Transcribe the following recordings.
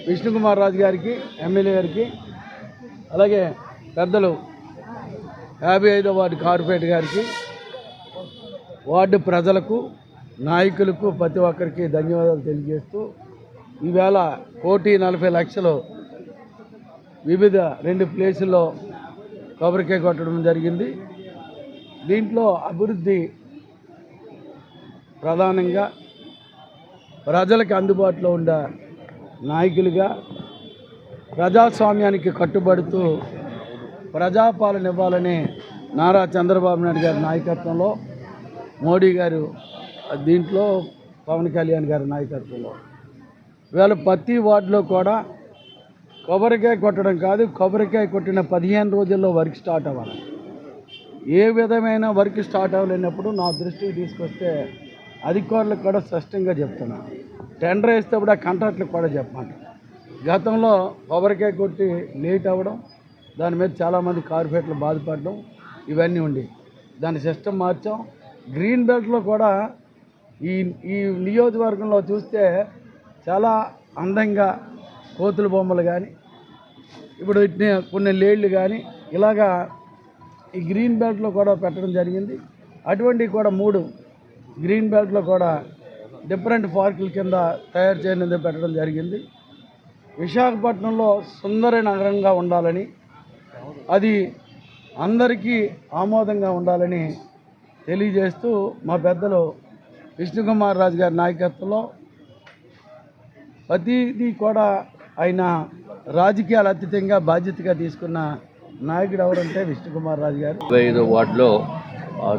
విష్ణుకుమార్ రాజు గారికి, ఎమ్మెల్యే గారికి, అలాగే పెద్దలు 55వ వార్డు కార్పొరేటర్ గారికి, వార్డు ప్రజలకు, నాయకులకు ప్రతి ఒక్కరికి ధన్యవాదాలు తెలియజేస్తూ ఈవేళ 1,40,00,000 వివిధ 2 ప్లేసుల్లో కొబ్బరికాయ కొట్టడం జరిగింది. దీంట్లో అభివృద్ధి ప్రధానంగా ప్రజలకు అందుబాటులో ఉండే నాయకులుగా ప్రజాస్వామ్యానికి కట్టుబడుతూ ప్రజాపాలన ఇవ్వాలని నారా చంద్రబాబు నాయుడు గారి నాయకత్వంలో, మోడీ గారు దీంట్లో, పవన్ కళ్యాణ్ గారి నాయకత్వంలో ఇవాళ ప్రతి వార్డులో కూడా కొబ్బరికాయ కొట్టడం కాదు, కొబ్బరికాయ కొట్టిన 15 రోజుల్లో వర్క్ స్టార్ట్ అవ్వాలి. ఏ విధమైన వర్క్ స్టార్ట్ అవ్వలేనప్పుడు నా దృష్టికి తీసుకొస్తే అధికారులకు కూడా స్పష్టంగా చెప్తున్నాను. టెండర్ వేసేటప్పుడు ఆ కాంట్రాక్టులకు కూడా చెప్పమంట. గతంలో కొబ్బరికాయ కొట్టి లేట్ అవ్వడం, దాని మీద చాలామంది కార్పొరేటర్లు బాధపడడం ఇవన్నీ ఉండి దాని సిస్టమ్ మార్చాం. గ్రీన్ బెల్ట్లో కూడా ఈ నియోజకవర్గంలో చూస్తే చాలా అందంగా కోతుల బొమ్మలు కానీ, ఇప్పుడు కొన్ని లేళ్ళు కానీ ఇలాగా ఈ గ్రీన్ బెల్ట్లో కూడా పెట్టడం జరిగింది. అటువంటివి కూడా 3 గ్రీన్ బెల్ట్లో కూడా డిఫరెంట్ పార్కుల కింద తయారు చేయనిది పెట్టడం జరిగింది. విశాఖపట్నంలో సుందర నగరంగా ఉండాలని, అది అందరికీ ఆమోదంగా ఉండాలని తెలియజేస్తూ మా పెద్దలు విష్ణుకుమార్ రాజు గారి నాయకత్వంలో ప్రతిదీ కూడా ఆయన రాజకీయాలు అతీతంగా బాధ్యతగా తీసుకున్న నాయకుడు ఎవరంటే విష్ణుకుమార్ రాజు గారు. 25వ వార్డులో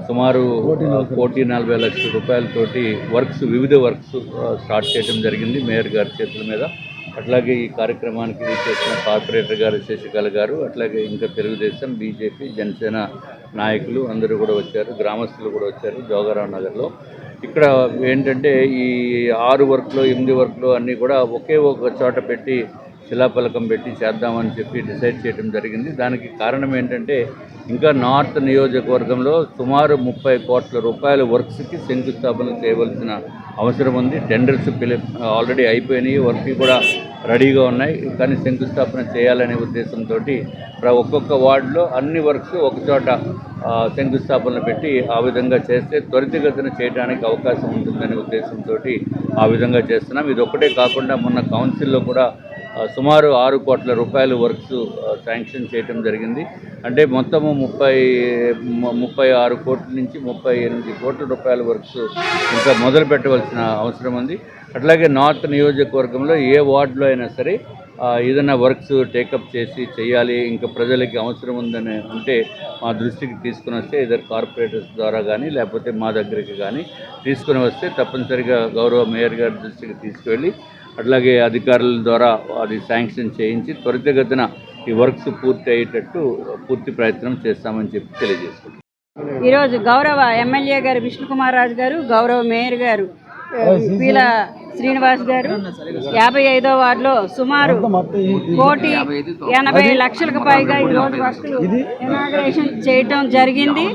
సుమారు 1,40,00,000 రూపాయలతోటి వివిధ వర్క్స్ స్టార్ట్ చేయడం జరిగింది మేయర్ గారి చేతుల మీద. అట్లాగే ఈ కార్యక్రమానికి చేసిన కార్పొరేటర్ గారు శశికళ గారు, అట్లాగే ఇంకా తెలుగుదేశం, బీజేపీ, జనసేన నాయకులు అందరూ కూడా వచ్చారు, గ్రామస్తులు కూడా వచ్చారు జోగారావు నగర్లో. ఇక్కడ ఏంటంటే ఈ 6 వర్క్లు 8 వర్క్లు అన్నీ కూడా ఒకే ఒక చోట పెట్టి శిలాఫలకం పెట్టి చేద్దామని చెప్పి డిసైడ్ చేయడం జరిగింది. దానికి కారణం ఏంటంటే ఇంకా నార్త్ నియోజకవర్గంలో సుమారు 30 కోట్ల రూపాయల వర్క్స్కి శంకుస్థాపన చేయవలసిన అవసరం ఉంది. టెండర్స్ ఆల్రెడీ అయిపోయినాయి, వర్క్ కూడా రెడీగా ఉన్నాయి. కానీ శంకుస్థాపన చేయాలనే ఉద్దేశంతో ఒక్కొక్క వార్డులో అన్ని వర్క్స్ ఒకచోట శంకుస్థాపనలు పెట్టి ఆ విధంగా చేస్తే త్వరితగతిన చేయడానికి అవకాశం ఉంటుందనే ఉద్దేశంతో ఆ విధంగా చేస్తున్నాం. ఇది ఒక్కటే కాకుండా మొన్న కౌన్సిల్లో కూడా సుమారు 6 కోట్ల రూపాయల వర్క్స్ శాంక్షన్ చేయడం జరిగింది. అంటే మొత్తము 36 కోట్ల నుంచి 38 కోట్ల రూపాయల వర్క్స్ ఇంకా మొదలు పెట్టవలసిన అవసరం ఉంది. అట్లాగే నార్త్ నియోజకవర్గంలో ఏ వార్డులో అయినా సరే ఏదైనా వర్క్స్ టేకప్ చేసి చేయాలి, ఇంకా ప్రజలకి అవసరం ఉందని అంటే మా దృష్టికి తీసుకుని వస్తే ఇద్దరు కార్పొరేటర్స్ ద్వారా కానీ లేకపోతే మా దగ్గరికి కానీ తీసుకుని వస్తే తప్పనిసరిగా గౌరవ మేయర్ గారి దృష్టికి తీసుకువెళ్ళి అట్లాగే అధికారుల ద్వారా అది శాంక్షన్ చేయించి త్వరితగతిన ఈ వర్క్స్ పూర్తి అయ్యేటట్టు పూర్తి ప్రయత్నం చేస్తామని చెప్పి తెలియజేసుకుంటాం. ఈరోజు గౌరవ ఎమ్మెల్యే గారు విష్ణుకుమార్ రాజు గారు, గౌరవ మేయర్ గారు పీల శ్రీనివాస్ గారు 55వ వార్డులో సుమారు 1,80,00,000కు పైగా ఈరోజు వర్కులు ఇనాగరేషన్ చేయటం జరిగింది.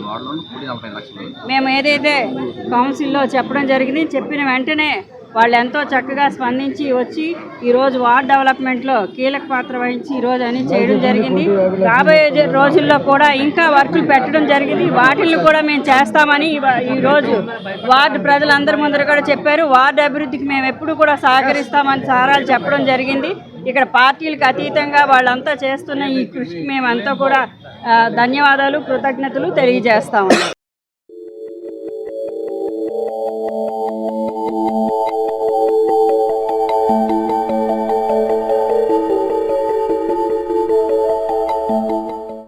మేము ఏదైతే కౌన్సిల్లో చెప్పడం జరిగింది, చెప్పిన వెంటనే వాళ్ళు ఎంతో చక్కగా స్పందించి వచ్చి ఈరోజు వార్డ్ డెవలప్మెంట్లో కీలక పాత్ర వహించి ఈరోజు అని చేయడం జరిగింది. రాబోయే రోజుల్లో కూడా ఇంకా వర్కులు పెట్టడం జరిగింది. వాటిని కూడా మేము చేస్తామని ఈరోజు వార్డు ప్రజలందరి ముందర కూడా చెప్పారు. వార్డు అభివృద్ధికి మేము ఎప్పుడు కూడా సహకరిస్తామని సారాలు చెప్పడం జరిగింది. ఇక్కడ పార్టీలకు అతీతంగా వాళ్ళంతా చేస్తున్న ఈ కృషికి మేమంతా కూడా ధన్యవాదాలు, కృతజ్ఞతలు తెలియజేస్తాము.